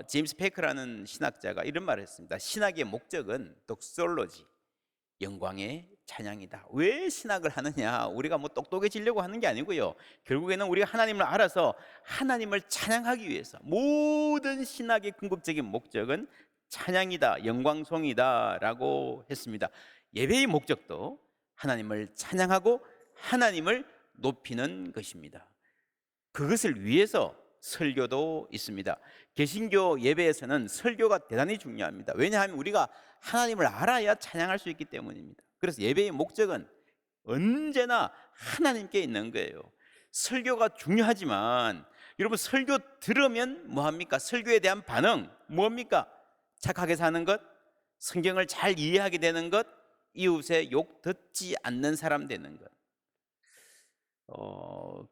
제임스 페이커라는 신학자가 이런 말을 했습니다. 신학의 목적은 독솔로지, 영광의 찬양이다. 왜 신학을 하느냐? 우리가 뭐 똑똑해지려고 하는 게 아니고요, 결국에는 우리가 하나님을 알아서 하나님을 찬양하기 위해서, 모든 신학의 궁극적인 목적은 찬양이다, 영광송이다 라고 했습니다. 예배의 목적도 하나님을 찬양하고 하나님을 높이는 것입니다. 그것을 위해서 설교도 있습니다. 개신교 예배에서는 설교가 대단히 중요합니다. 왜냐하면 우리가 하나님을 알아야 찬양할 수 있기 때문입니다. 그래서 예배의 목적은 언제나 하나님께 있는 거예요. 설교가 중요하지만 여러분, 설교 들으면 뭐합니까? 설교에 대한 반응 뭡니까? 착하게 사는 것, 성경을 잘 이해하게 되는 것, 이웃의 욕 듣지 않는 사람 되는 것.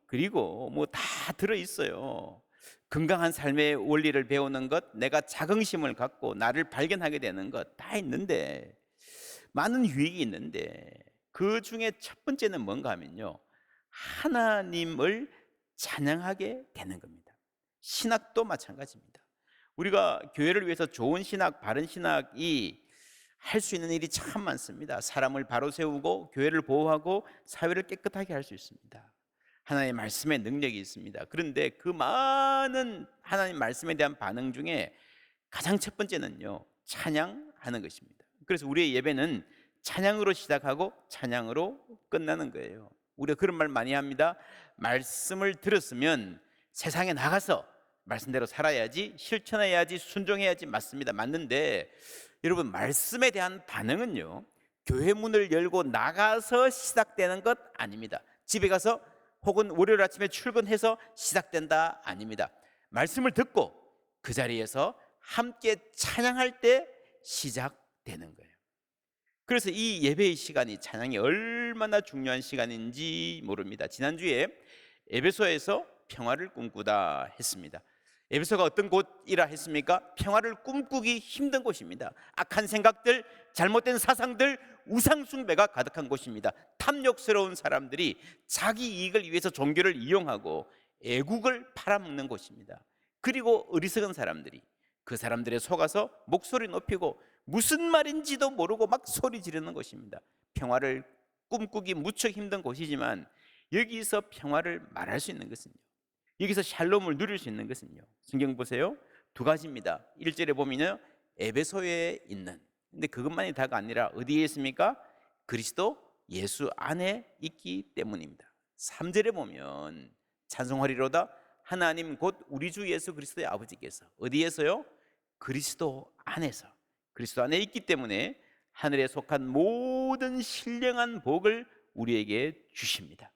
그리고 뭐 다 들어있어요. 건강한 삶의 원리를 배우는 것, 내가 자긍심을 갖고 나를 발견하게 되는 것, 다 있는데, 많은 유익이 있는데, 그 중에 첫 번째는 뭔가 하면요, 하나님을 찬양하게 되는 겁니다. 신학도 마찬가지입니다. 우리가 교회를 위해서 좋은 신학, 바른 신학이 할 수 있는 일이 참 많습니다. 사람을 바로 세우고 교회를 보호하고 사회를 깨끗하게 할 수 있습니다. 하나님의 말씀에 능력이 있습니다. 그런데 그 많은 하나님 말씀에 대한 반응 중에 가장 첫 번째는요, 찬양하는 것입니다. 그래서 우리의 예배는 찬양으로 시작하고 찬양으로 끝나는 거예요. 우리가 그런 말 많이 합니다. 말씀을 들었으면 세상에 나가서 말씀대로 살아야지, 실천해야지, 순종해야지. 맞습니다. 맞는데 여러분, 말씀에 대한 반응은요, 교회 문을 열고 나가서 시작되는 것 아닙니다. 집에 가서 혹은 월요일 아침에 출근해서 시작된다 아닙니다. 말씀을 듣고 그 자리에서 함께 찬양할 때 시작되는 거예요. 그래서 이 예배의 시간이, 찬양이 얼마나 중요한 시간인지 모릅니다. 지난주에 에베소에서 평화를 꿈꾸다 했습니다. 에베소가 어떤 곳이라 했습니까? 평화를 꿈꾸기 힘든 곳입니다. 악한 생각들, 잘못된 사상들, 우상 숭배가 가득한 곳입니다. 탐욕스러운 사람들이 자기 이익을 위해서 종교를 이용하고 애국을 팔아먹는 곳입니다. 그리고 어리석은 사람들이 그 사람들에 속아서 목소리 높이고 무슨 말인지도 모르고 막 소리 지르는 곳입니다. 평화를 꿈꾸기 무척 힘든 곳이지만 여기서 평화를 말할 수 있는 것은요, 여기서 샬롬을 누릴 수 있는 것은요, 성경 보세요, 두 가지입니다. 1절에 보면요, 에베소에 있는, 근데 그것만이 다가 아니라 어디에 있습니까? 그리스도 예수 안에 있기 때문입니다. 3절에 보면 찬송하리로다 하나님 곧 우리 주 예수 그리스도의 아버지께서 어디에서요? 그리스도 안에서, 그리스도 안에 있기 때문에 하늘에 속한 모든 신령한 복을 우리에게 주십니다.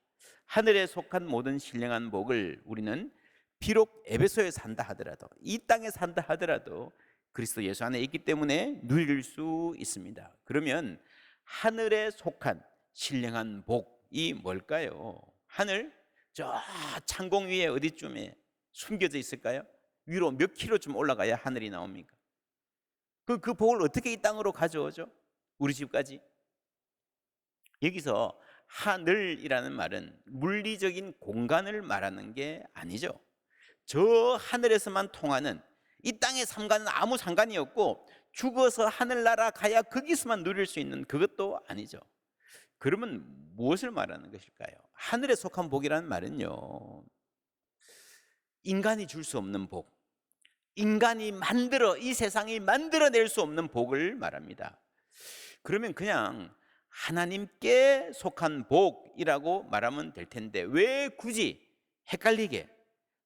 하늘에 속한 모든 신령한 복을 우리는 비록 에베소에 산다 하더라도, 이 땅에 산다 하더라도 그리스도 예수 안에 있기 때문에 누릴 수 있습니다. 그러면 하늘에 속한 신령한 복이 뭘까요? 하늘 저 창공 위에 어디쯤에 숨겨져 있을까요? 위로 몇 킬로쯤 올라가야 하늘이 나옵니까? 그 복을 어떻게 이 땅으로 가져오죠? 우리 집까지? 여기서 하늘이라는 말은 물리적인 공간을 말하는 게 아니죠. 저 하늘에서만 통하는, 이 땅의 삶과는 아무 상관이 없고 죽어서 하늘나라 가야 거기서만 누릴 수 있는 그것도 아니죠. 그러면 무엇을 말하는 것일까요? 하늘에 속한 복이라는 말은요, 인간이 줄 수 없는 복, 인간이 만들어, 이 세상이 만들어낼 수 없는 복을 말합니다. 그러면 그냥 하나님께 속한 복이라고 말하면 될 텐데 왜 굳이 헷갈리게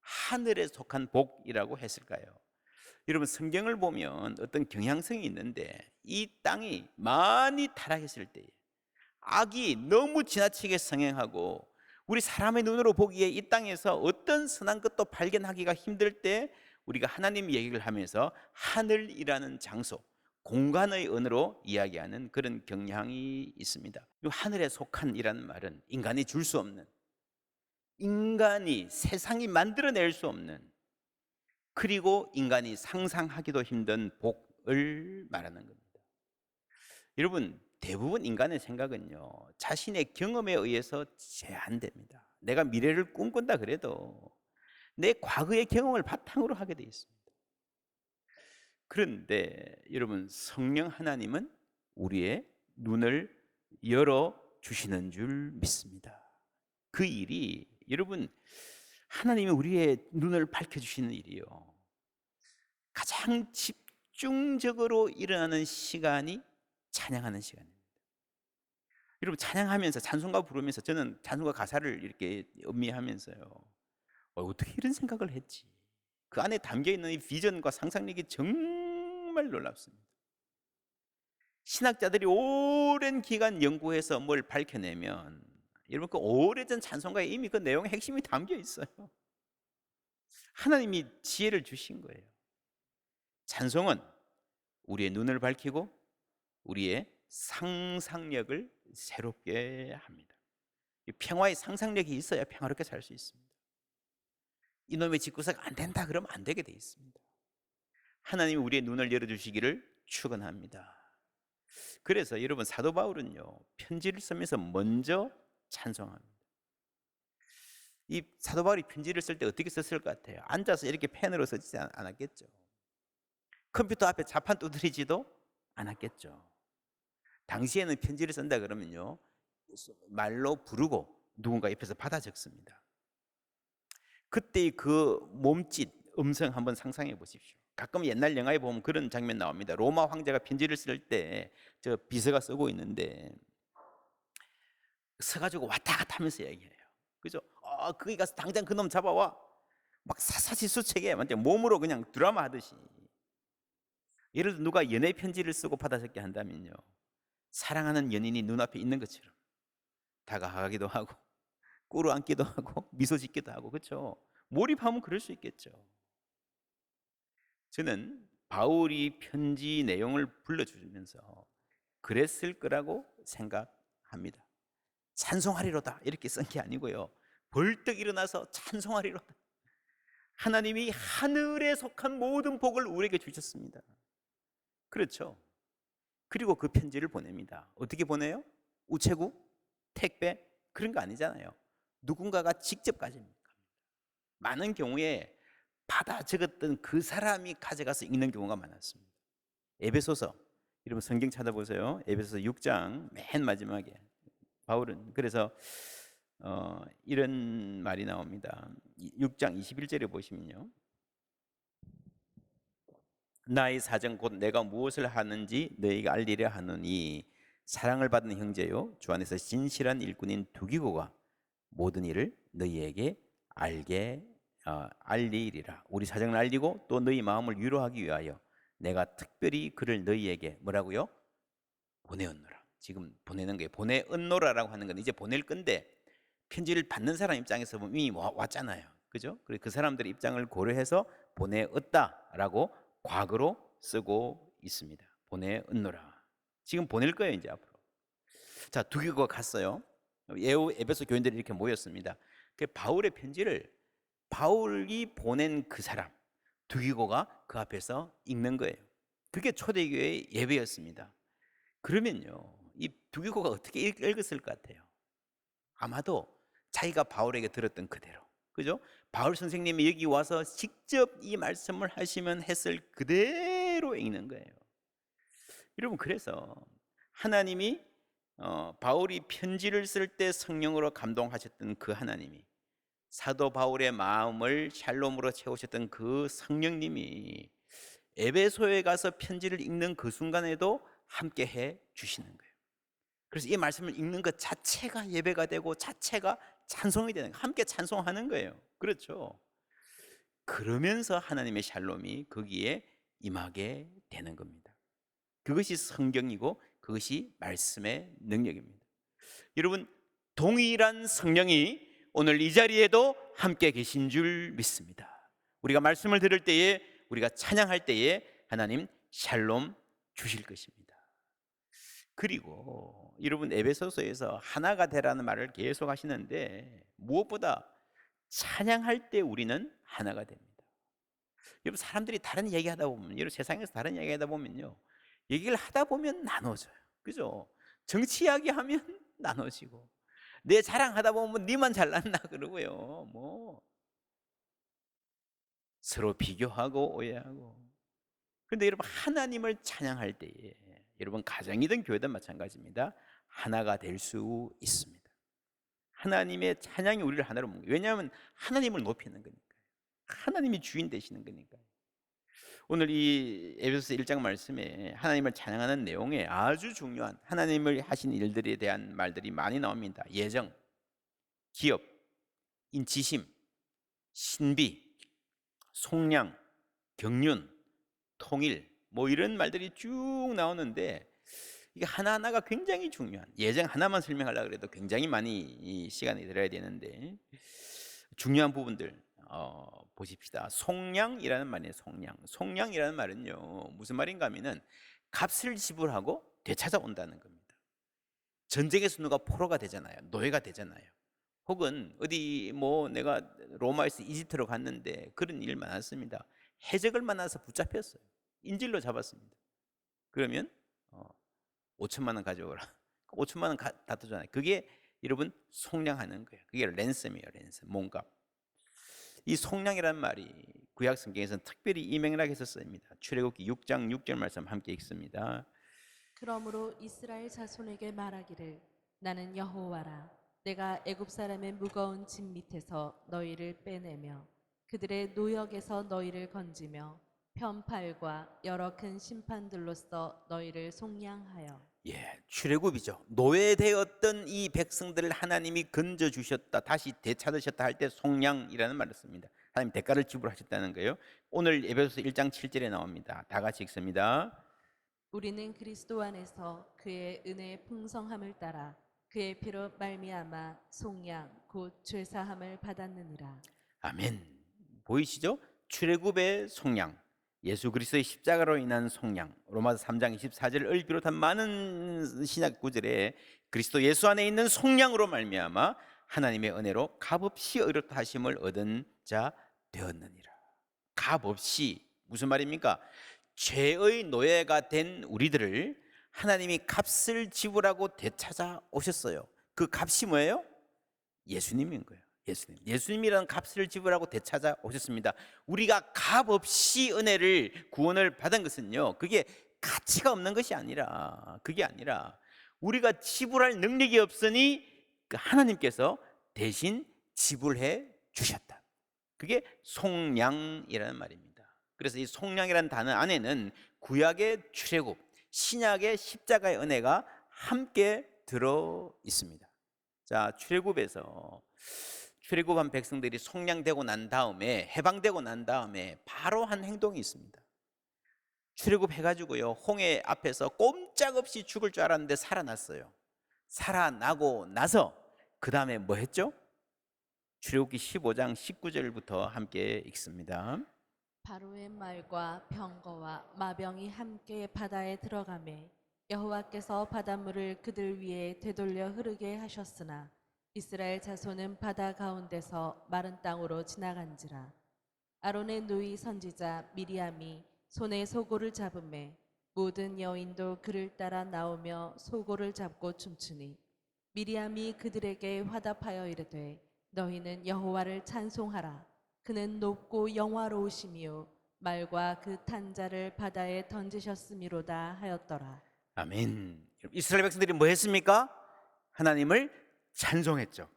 하늘에 속한 복이라고 했을까요? 여러분, 성경을 보면 어떤 경향성이 있는데, 이 땅이 많이 타락했을 때, 악이 너무 지나치게 성행하고 우리 사람의 눈으로 보기에 이 땅에서 어떤 선한 것도 발견하기가 힘들 때 우리가 하나님 얘기를 하면서 하늘이라는 장소, 공간의 언어로 이야기하는 그런 경향이 있습니다. 하늘에 속한이라는 말은 인간이 줄 수 없는, 인간이, 세상이 만들어낼 수 없는, 그리고 인간이 상상하기도 힘든 복을 말하는 겁니다. 여러분, 대부분 인간의 생각은요, 자신의 경험에 의해서 제한됩니다. 내가 미래를 꿈꾼다 그래도 내 과거의 경험을 바탕으로 하게 돼 있습니다. 그런데 여러분, 성령 하나님은 우리의 눈을 열어 주시는 줄 믿습니다. 그 일이 여러분, 하나님이 우리의 눈을 밝혀 주시는 일이요, 가장 집중적으로 일어나는 시간이 찬양하는 시간입니다. 여러분, 찬양하면서 찬송가 부르면서 저는 찬송가 가사를 이렇게 음미하면서요, 어떻게 이런 생각을 했지? 그 안에 담겨 있는 이 비전과 상상력이 정말 놀랍습니다. 신학자들이 오랜 기간 연구해서 뭘 밝혀내면 여러분, 그 오래전 찬송가에 이미 그 내용의 핵심이 담겨 있어요. 하나님이 지혜를 주신 거예요. 찬송은 우리의 눈을 밝히고 우리의 상상력을 새롭게 합니다. 평화의 상상력이 있어야 평화롭게 살 수 있습니다. 이놈의 집구석 안 된다 그러면 안 되게 돼 있습니다. 하나님이 우리의 눈을 열어주시기를 축원합니다. 그래서 여러분, 사도 바울은요, 편지를 쓰면서 먼저 찬송합니다. 이 사도 바울이 편지를 쓸 때 어떻게 썼을 것 같아요? 앉아서 이렇게 펜으로 쓰지 않았겠죠. 컴퓨터 앞에 자판 두드리지도 않았겠죠. 당시에는 편지를 쓴다 그러면요, 말로 부르고 누군가 옆에서 받아 적습니다. 그때의 그 몸짓, 음성 한번 상상해 보십시오. 가끔 옛날 영화에 보면 그런 장면 나옵니다. 로마 황제가 편지를 쓸 때 저 비서가 쓰고 있는데 서가지고 왔다 갔다 하면서 얘기해요. 그죠? 거기 가서 당장 그놈 잡아와. 막 사사시수책에 완전 몸으로 그냥 드라마 하듯이. 예를 들어 누가 연애 편지를 쓰고 받아 적게 한다면요, 사랑하는 연인이 눈앞에 있는 것처럼 다가가기도 하고 꿇어 앉기도 하고 미소 짓기도 하고, 그렇죠? 몰입하면 그럴 수 있겠죠. 저는 바울이 편지 내용을 불러주면서 그랬을 거라고 생각합니다. 찬송하리로다 이렇게 쓴 게 아니고요, 벌떡 일어나서 찬송하리로다. 하나님이 하늘에 속한 모든 복을 우리에게 주셨습니다. 그렇죠? 그리고 그 편지를 보냅니다. 어떻게 보내요? 우체국? 택배? 그런 거 아니잖아요. 누군가가 직접 가집니다. 많은 경우에 받아 적었던 그 사람이 가져가서 읽는 경우가 많았습니다. 에베소서, 여러분 성경 찾아보세요. 에베소서 6장 맨 마지막에 바울은 그래서 이런 말이 나옵니다. 6장 21절에 보시면요, 나의 사정 곧 내가 무엇을 하는지 너희가 알리려 하노니 사랑을 받는 형제요 주 안에서 진실한 일꾼인 두기고가 모든 일을 너희에게 알리리라. 우리 사정을 알리고 또 너희 마음을 위로하기 위하여 내가 특별히 그를 너희에게 뭐라고요? 보내었노라. 지금 보내는 거예요. 보내었노라라고 하는 건 이제 보낼 건데, 편지를 받는 사람 입장에서 보면 이미 왔잖아요. 그죠? 그래서 그 사람들의 입장을 고려해서 보내었다라고 과거로 쓰고 있습니다. 보내었노라. 지금 보낼 거예요, 이제 앞으로. 자, 두기고가 갔어요. 에베소 교인들이 이렇게 모였습니다. 그 바울의 편지를 바울이 보낸 그 사람 두기고가 그 앞에서 읽는 거예요. 그게 초대교회의 예배였습니다. 그러면요, 이 두기고가 어떻게 읽었을 것 같아요? 아마도 자기가 바울에게 들었던 그대로, 그죠? 바울 선생님이 여기 와서 직접 이 말씀을 하시면 했을 그대로 읽는 거예요. 여러분, 그래서 하나님이 바울이 편지를 쓸 때 성령으로 감동하셨던 그 하나님이, 사도 바울의 마음을 샬롬으로 채우셨던 그 성령님이 에베소에 가서 편지를 읽는 그 순간에도 함께 해 주시는 거예요. 그래서 이 말씀을 읽는 것 자체가 예배가 되고 자체가 찬송이 되는 거예요. 함께 찬송하는 거예요. 그렇죠? 그러면서 하나님의 샬롬이 거기에 임하게 되는 겁니다. 그것이 성경이고 그것이 말씀의 능력입니다. 여러분, 동일한 성령이 오늘 이 자리에도 함께 계신 줄 믿습니다. 우리가 말씀을 들을 때에, 우리가 찬양할 때에 하나님 샬롬 주실 것입니다. 그리고 여러분, 에베소서에서 하나가 되라는 말을 계속 하시는데 무엇보다 찬양할 때 우리는 하나가 됩니다. 여러분, 사람들이 다른 얘기하다 보면, 여러분 세상에서 다른 얘기하다 보면요, 얘기를 하다 보면 나눠져요. 그죠? 정치 이야기하면 나눠지고, 내 자랑하다 보면 니만 잘났나 그러고요, 뭐 서로 비교하고 오해하고. 그런데 여러분, 하나님을 찬양할 때에 여러분, 가정이든 교회든 마찬가지입니다. 하나가 될 수 있습니다. 하나님의 찬양이 우리를 하나로 묶는 거예요. 왜냐하면 하나님을 높이는 거니까요. 하나님이 주인 되시는 거니까요. 오늘 이 에베소서 1장 말씀에 하나님을 찬양하는 내용에 아주 중요한 하나님을 하신 일들에 대한 말들이 많이 나옵니다. 예정, 기업, 인치심, 신비, 속량, 경륜, 통일, 뭐 이런 말들이 쭉 나오는데, 이게 하나하나가 굉장히 중요한, 예정 하나만 설명하려고 해도 굉장히 많이 시간이 들어야 되는데 중요한 부분들 보십시다. 속량이라는 말이에요. 속량이라는 말은요, 무슨 말인가 하면은 값을 지불하고 되찾아온다는 겁니다. 전쟁에서 누가 포로가 되잖아요. 노예가 되잖아요. 혹은 어디 뭐 내가 로마에서 이집트로 갔는데 그런 일 많았습니다. 해적을 만나서 붙잡혔어요. 인질로 잡았습니다. 그러면 5천만 원 가져오라. 5천만 원 다 주잖아요. 그게 여러분 속량하는 거예요. 그게 랜섬이에요. 랜섬, 몸값. 이 속량이라는 말이 구약 성경에서는 특별히 이 맥락에서 쓰입니다. 출애굽기 6장 6절 말씀 함께 읽습니다. 그러므로 이스라엘 자손에게 말하기를 나는 여호와라. 내가 애굽 사람의 무거운 짐 밑에서 너희를 빼내며 그들의 노역에서 너희를 건지며 편팔과 여러 큰 심판들로서 너희를 속량하여. 출애굽이죠. 노예되었던 이 백성들을 하나님이 건져 주셨다, 다시 되찾으셨다 할 때 속량이라는 말을 씁니다. 하나님 대가를 지불하셨다는 거예요. 오늘 에베소서 1장 7절에 나옵니다. 다 같이 읽습니다. 우리는 그리스도 안에서 그의 은혜의 풍성함을 따라 그의 피로 말미암아 속량 곧 죄사함을 받았느니라. 아멘. 보이시죠? 출애굽의 속량, 예수 그리스도의 십자가로 인한 속량. 로마서 3장 24절을 비롯한 많은 신약 구절에 그리스도 예수 안에 있는 속량으로 말미암아 하나님의 은혜로 값없이 의롭다 하심을 얻은 자 되었느니라. 값없이, 무슨 말입니까? 죄의 노예가 된 우리들을 하나님이 값을 지불하고 되찾아 오셨어요. 그 값이 뭐예요? 예수님인 거예요. 예수님이라는 값을 지불하고 되찾아 오셨습니다. 우리가 값없이 은혜를, 구원을 받은 것은요, 그게 가치가 없는 것이 아니라, 그게 아니라 우리가 지불할 능력이 없으니 하나님께서 대신 지불해 주셨다. 그게 속량이라는 말입니다. 그래서 이 속량이라는 단어 안에는 구약의 출애굽, 신약의 십자가의 은혜가 함께 들어 있습니다. 자, 출애굽한 백성들이 속량되고 난 다음에, 해방되고 난 다음에 바로 한 행동이 있습니다. 출애굽해가지고요, 홍해 앞에서 꼼짝없이 죽을 줄 알았는데 살아났어요. 살아나고 나서 그 다음에 뭐 했죠? 출애굽기 15장 19절부터 함께 읽습니다. 바로의 말과 병거와 마병이 함께 바다에 들어가매 여호와께서 바닷물을 그들 위에 되돌려 흐르게 하셨으나 이스라엘 자손은 바다 가운데서 마른 땅으로 지나간지라. 아론의 누이 선지자 미리암이 손에 소고를 잡음에 모든 여인도 그를 따라 나오며 소고를 잡고 춤추니 미리암이 그들에게 화답하여 이르되 너희는 여호와를 찬송하라. 그는 높고 영화로우시며 말과 그 탄자를 바다에 던지셨음이로다 하였더라. 아멘. 이스라엘 백성들이 뭐 했습니까? 하나님을 찬송했죠.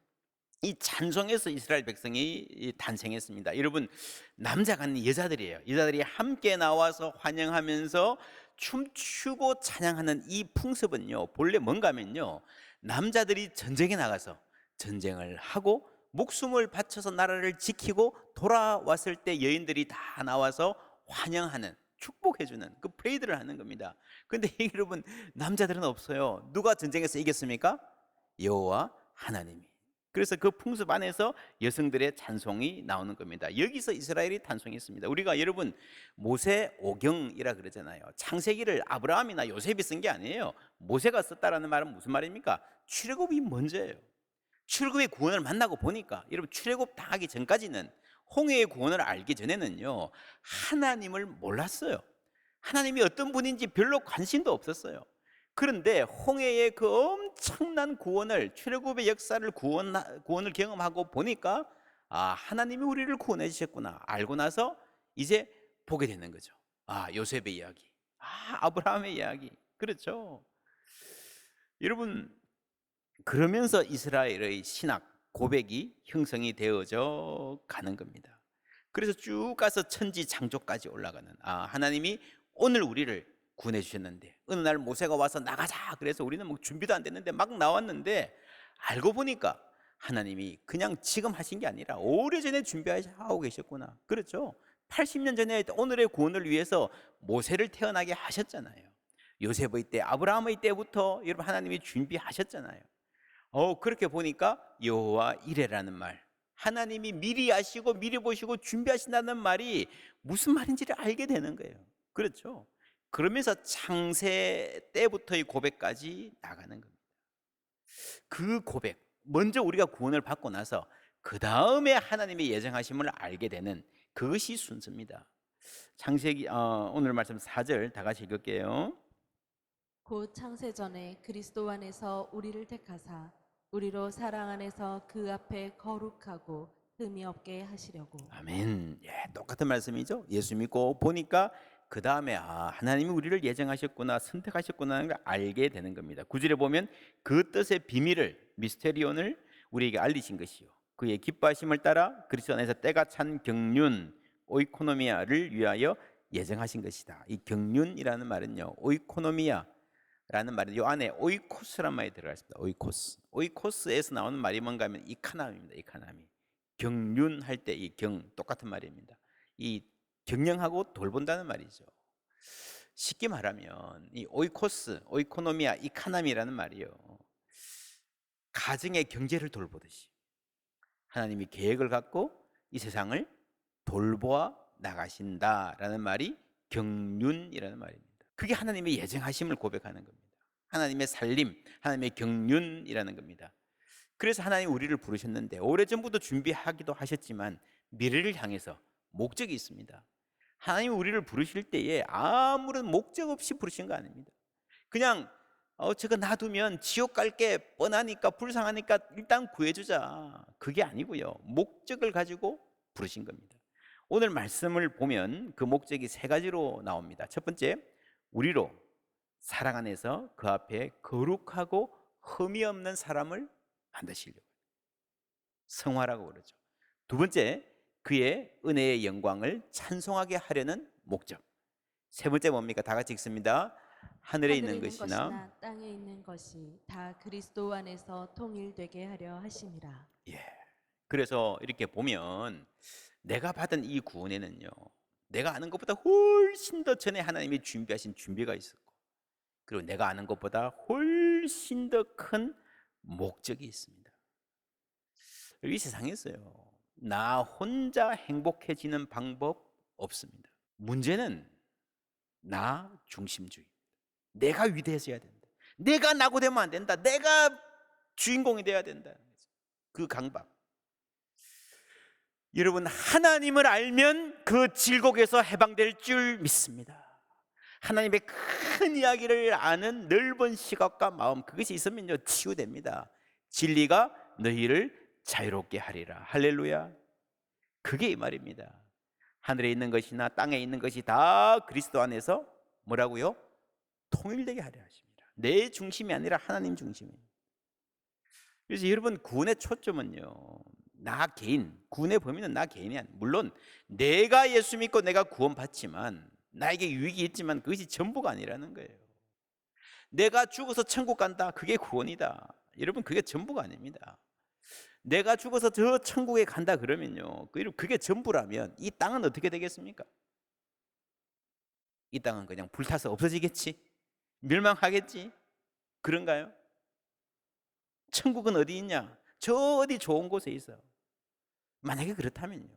이 찬송에서 이스라엘 백성이 탄생했습니다. 여러분, 남자가 아닌 여자들이에요. 여자들이 함께 나와서 환영하면서 춤추고 찬양하는 이 풍습은요, 본래 뭔가 하면요, 남자들이 전쟁에 나가서 전쟁을 하고 목숨을 바쳐서 나라를 지키고 돌아왔을 때 여인들이 다 나와서 환영하는, 축복해주는 그 프레이드를 하는 겁니다. 그런데 여러분, 남자들은 없어요. 누가 전쟁에서 이겼습니까? 여호와 하나님이. 그래서 그 풍습 안에서 여성들의 찬송이 나오는 겁니다. 여기서 이스라엘이 탄생했습니다. 우리가 여러분 모세 오경이라 그러잖아요. 창세기를 아브라함이나 요셉이 쓴 게 아니에요. 모세가 썼다라는 말은 무슨 말입니까? 출애굽이 먼저예요. 출애굽의 구원을 만나고 보니까, 여러분 출애굽 당하기 전까지는, 홍해의 구원을 알기 전에는요, 하나님을 몰랐어요. 하나님이 어떤 분인지 별로 관심도 없었어요. 그런데 홍해의 그 엄청난 구원을, 출애굽의 역사를, 구원을 경험하고 보니까 하나님이 우리를 구원해 주셨구나 알고 나서 이제 보게 되는 거죠. 요셉의 이야기, 아브라함의 이야기. 그렇죠. 여러분, 그러면서 이스라엘의 신학 고백이 형성이 되어져 가는 겁니다. 그래서 쭉 가서 천지 창조까지 올라가는, 하나님이 오늘 우리를 구원해 주셨는데 어느 날 모세가 와서 나가자 그래서 우리는 뭐 준비도 안 됐는데 막 나왔는데, 알고 보니까 하나님이 그냥 지금 하신 게 아니라 오래전에 준비하고 계셨구나. 그렇죠. 80년 전에 오늘의 구원을 위해서 모세를 태어나게 하셨잖아요. 요셉의 때, 아브라함의 때부터 여러분 하나님이 준비하셨잖아요. 그렇게 보니까 여호와 이레라는 말, 하나님이 미리 아시고 미리 보시고 준비하신다는 말이 무슨 말인지를 알게 되는 거예요. 그렇죠. 그러면서 창세 때부터의 고백까지 나가는 겁니다. 그 고백, 먼저 우리가 구원을 받고 나서 그 다음에 하나님의 예정하심을 알게 되는, 그것이 순서입니다. 창세기 오늘 말씀 4절 다 같이 읽을게요. 곧 창세전에 그리스도 안에서 우리를 택하사 우리로 사랑 안에서 그 앞에 거룩하고 흠이 없게 하시려고. 아멘. 똑같은 말씀이죠. 예수 믿고 보니까 그 다음에 하나님이 우리를 예정하셨구나, 선택하셨구나는 걸 알게 되는 겁니다. 9절에 보면 그 뜻의 비밀을, 미스테리온을 우리에게 알리신 것이요, 그의 기뻐하심을 따라 그리스도 안에서 때가 찬 경륜 오이코노미아를 위하여 예정하신 것이다. 이 경륜이라는 말은요, 오이코노미아라는 말은 요 안에 오이코스란 말이 들어가 있습니다. 오이코스에서 나오는 말이 뭔가 하면 이카나미입니다. 이카나미. 경륜할 때 이 경 똑같은 말입니다. 이 경영하고 돌본다는 말이죠. 쉽게 말하면 이 오이코스, 오이코노미아, 이카나미라는 말이요, 가정의 경제를 돌보듯이 하나님이 계획을 갖고 이 세상을 돌보아 나가신다라는 말이 경륜이라는 말입니다. 그게 하나님의 예정하심을 고백하는 겁니다. 하나님의 살림, 하나님의 경륜이라는 겁니다. 그래서 하나님 우리를 부르셨는데 오래전부터 준비하기도 하셨지만 미래를 향해서 목적이 있습니다. 하나님 우리를 부르실 때에 아무런 목적 없이 부르신 거 아닙니다. 그냥 저거 놔두면 지옥 갈게 뻔하니까, 불쌍하니까 일단 구해주자, 그게 아니고요, 목적을 가지고 부르신 겁니다. 오늘 말씀을 보면 그 목적이 세 가지로 나옵니다. 첫 번째, 우리로 사랑 안에서 그 앞에 거룩하고 흠이 없는 사람을 만드시려고, 성화라고 그러죠. 두 번째, 그의 은혜의 영광을 찬송하게 하려는 목적. 세 번째 뭡니까? 다 같이 읽습니다. 하늘에 있는 것이나 땅에 있는 것이 다 그리스도 안에서 통일되게 하려 하심이라. 그래서 이렇게 보면 내가 받은 이 구원에는요, 내가 아는 것보다 훨씬 더 전에 하나님이 준비하신 준비가 있었고, 그리고 내가 아는 것보다 훨씬 더 큰 목적이 있습니다. 이 세상에서요, 나 혼자 행복해지는 방법 없습니다. 문제는 나 중심주의. 내가 위대해져야 된다, 내가 나고 되면 안 된다, 내가 주인공이 돼야 된다, 그 강박. 여러분, 하나님을 알면 그 질곡에서 해방될 줄 믿습니다. 하나님의 큰 이야기를 아는 넓은 시각과 마음, 그것이 있으면요, 치유됩니다. 진리가 너희를 자유롭게 하리라. 할렐루야. 그게 이 말입니다. 하늘에 있는 것이나 땅에 있는 것이 다 그리스도 안에서 뭐라고요? 통일되게 하려 하십니다. 내 중심이 아니라 하나님 중심입니다. 그래서 여러분, 구원의 초점은요, 나 개인, 구원의 범위는 나 개인이 아니에요. 물론 내가 예수 믿고 내가 구원받지만, 나에게 유익이 있지만 그것이 전부가 아니라는 거예요. 내가 죽어서 천국 간다, 그게 구원이다. 여러분, 그게 전부가 아닙니다. 내가 죽어서 저 천국에 간다 그러면요, 그게 전부라면 이 땅은 어떻게 되겠습니까? 이 땅은 그냥 불타서 없어지겠지, 멸망하겠지, 그런가요? 천국은 어디 있냐? 저 어디 좋은 곳에 있어. 만약에 그렇다면요,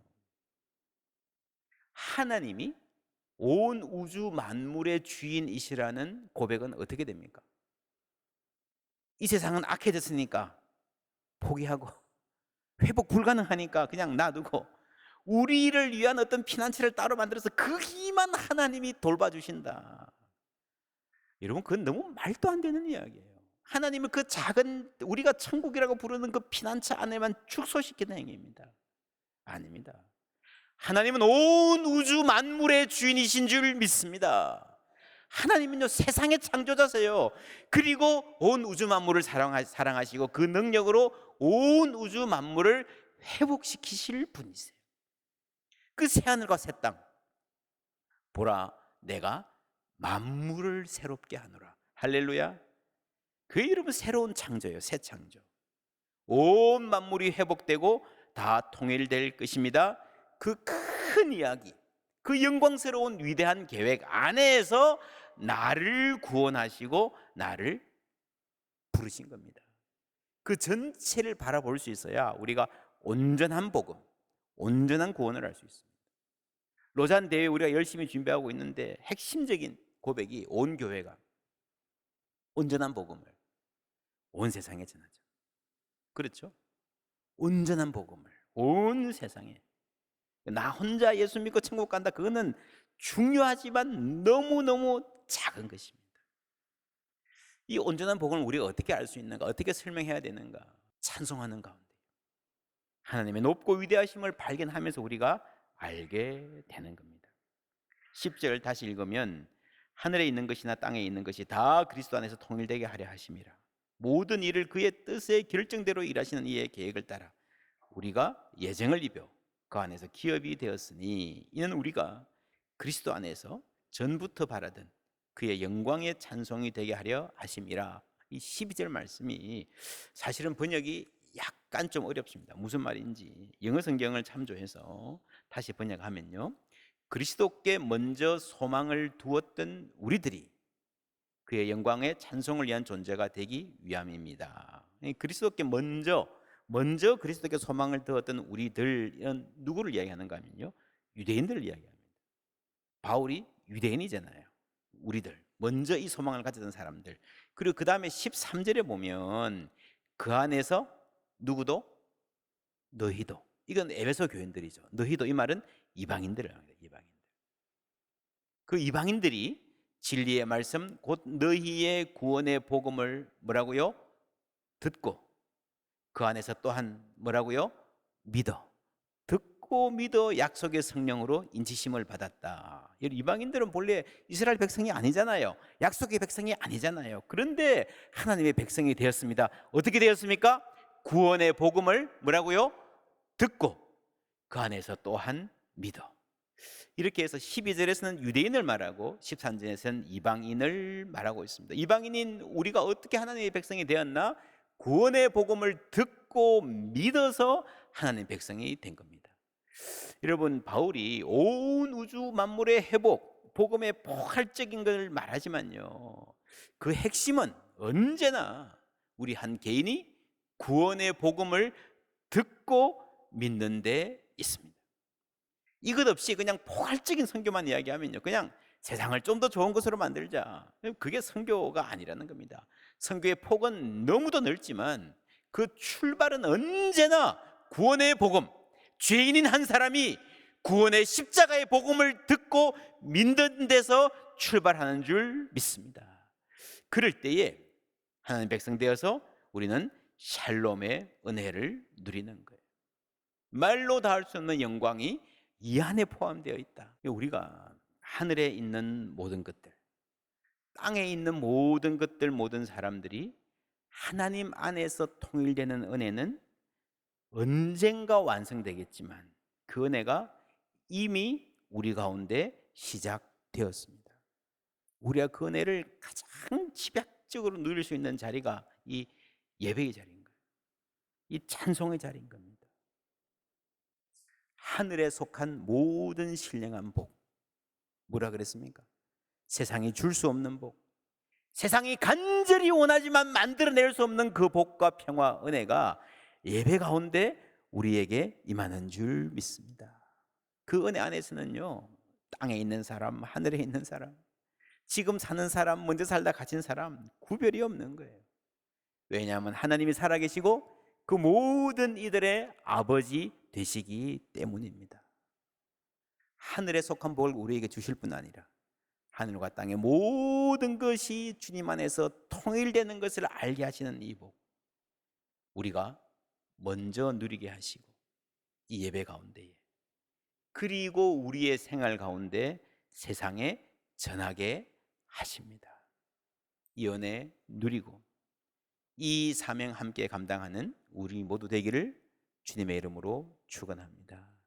하나님이 온 우주 만물의 주인이시라는 고백은 어떻게 됩니까? 이 세상은 악해졌으니까 포기하고, 회복 불가능하니까 그냥 놔두고, 우리를 위한 어떤 피난처를 따로 만들어서 거기만 하나님이 돌봐주신다. 여러분, 그건 너무 말도 안 되는 이야기예요. 하나님은 그 작은, 우리가 천국이라고 부르는 그 피난처 안에만 축소시키는 행위입니다. 아닙니다. 하나님은 온 우주 만물의 주인이신 줄 믿습니다. 하나님은요, 세상의 창조자세요. 그리고 온 우주 만물을 사랑하시고 그 능력으로 온 우주 만물을 회복시키실 분이세요. 그 새하늘과 새 땅, 보라, 내가 만물을 새롭게 하노라. 할렐루야. 그 이름은 새로운 창조예요. 새 창조. 온 만물이 회복되고 다 통일될 것입니다. 그 큰 이야기, 그 영광스러운 위대한 계획 안에서 나를 구원하시고 나를 부르신 겁니다. 그 전체를 바라볼 수 있어야 우리가 온전한 복음, 온전한 구원을 할 수 있습니다. 로잔 대회 우리가 열심히 준비하고 있는데 핵심적인 고백이 온 교회가 온전한 복음을 온 세상에 전하자. 그렇죠? 온전한 복음을 온 세상에. 나 혼자 예수 믿고 천국 간다, 그거는 중요하지만 너무너무 작은 것입니다. 이 온전한 복음을 우리가 어떻게 알 수 있는가, 어떻게 설명해야 되는가? 찬송하는 가운데 하나님의 높고 위대하심을 발견하면서 우리가 알게 되는 겁니다. 10절 다시 읽으면 하늘에 있는 것이나 땅에 있는 것이 다 그리스도 안에서 통일되게 하려 하심이라. 모든 일을 그의 뜻의 결정대로 일하시는 이의 계획을 따라 우리가 예정을 입어 그 안에서 기업이 되었으니 이는 우리가 그리스도 안에서 전부터 바라던 그의 영광의 찬송이 되게 하려 하심이라. 이 12절 말씀이 사실은 번역이 약간 좀 어렵습니다. 무슨 말인지 영어 성경을 참조해서 다시 번역하면요, 그리스도께 먼저 소망을 두었던 우리들이 그의 영광의 찬송을 위한 존재가 되기 위함입니다. 그리스도께 먼저 그리스도께 소망을 두었던 우리들은 누구를 이야기하는가 하면요, 유대인들을 이야기합니다. 바울이 유대인이잖아요. 우리들, 먼저 이 소망을 가졌던 사람들. 그리고 그 다음에 13절에 보면 그 안에서 누구도 너희도, 이건 에베소 교인들이죠. 너희도, 이 말은 이방인들을 합니다. 이방인들. 그 이방인들이 진리의 말씀 곧 너희의 구원의 복음을 뭐라고요? 듣고 그 안에서 또한 뭐라고요? 믿어. 듣고 믿어 약속의 성령으로 인치심을 받았다. 이방인들은 본래 이스라엘 백성이 아니잖아요. 약속의 백성이 아니잖아요. 그런데 하나님의 백성이 되었습니다. 어떻게 되었습니까? 구원의 복음을 뭐라고요? 듣고 그 안에서 또한 믿어. 이렇게 해서 12절에서는 유대인을 말하고 13절에서는 이방인을 말하고 있습니다. 이방인인 우리가 어떻게 하나님의 백성이 되었나? 구원의 복음을 듣고 믿어서 하나님의 백성이 된 겁니다. 여러분, 바울이 온 우주 만물의 회복, 복음의 포괄적인 걸 말하지만요, 그 핵심은 언제나 우리 한 개인이 구원의 복음을 듣고 믿는 데 있습니다. 이것 없이 그냥 포괄적인 선교만 이야기하면요, 그냥 세상을 좀 더 좋은 곳으로 만들자, 그게 선교가 아니라는 겁니다. 선교의 폭은 너무도 넓지만 그 출발은 언제나 구원의 복음, 죄인인 한 사람이 구원의 십자가의 복음을 듣고 믿는 데서 출발하는 줄 믿습니다. 그럴 때에 하나님 백성 되어서 우리는 샬롬의 은혜를 누리는 거예요. 말로 다 할 수 없는 영광이 이 안에 포함되어 있다. 우리가 하늘에 있는 모든 것들, 땅에 있는 모든 것들, 모든 사람들이 하나님 안에서 통일되는 은혜는 언젠가 완성되겠지만 그 은혜가 이미 우리 가운데 시작되었습니다. 우리가 그 은혜를 가장 집약적으로 누릴 수 있는 자리가 이 예배의 자리인 거예요. 이 찬송의 자리인 겁니다. 하늘에 속한 모든 신령한 복, 뭐라 그랬습니까? 세상이 줄 수 없는 복, 세상이 간절히 원하지만 만들어낼 수 없는 그 복과 평화, 은혜가 예배 가운데 우리에게 임하는 줄 믿습니다. 그 은혜 안에서는요, 땅에 있는 사람, 하늘에 있는 사람, 지금 사는 사람, 먼저 살다 갇힌 사람 구별이 없는 거예요. 왜냐하면 하나님이 살아계시고 그 모든 이들의 아버지 되시기 때문입니다. 하늘에 속한 복을 우리에게 주실 뿐 아니라 하늘과 땅의 모든 것이 주님 안에서 통일되는 것을 알게 하시는 이 복, 우리가 먼저 누리게 하시고 이 예배 가운데에 그리고 우리의 생활 가운데 세상에 전하게 하십니다. 이 은혜 누리고 이 사명 함께 감당하는 우리 모두 되기를 주님의 이름으로 축원합니다.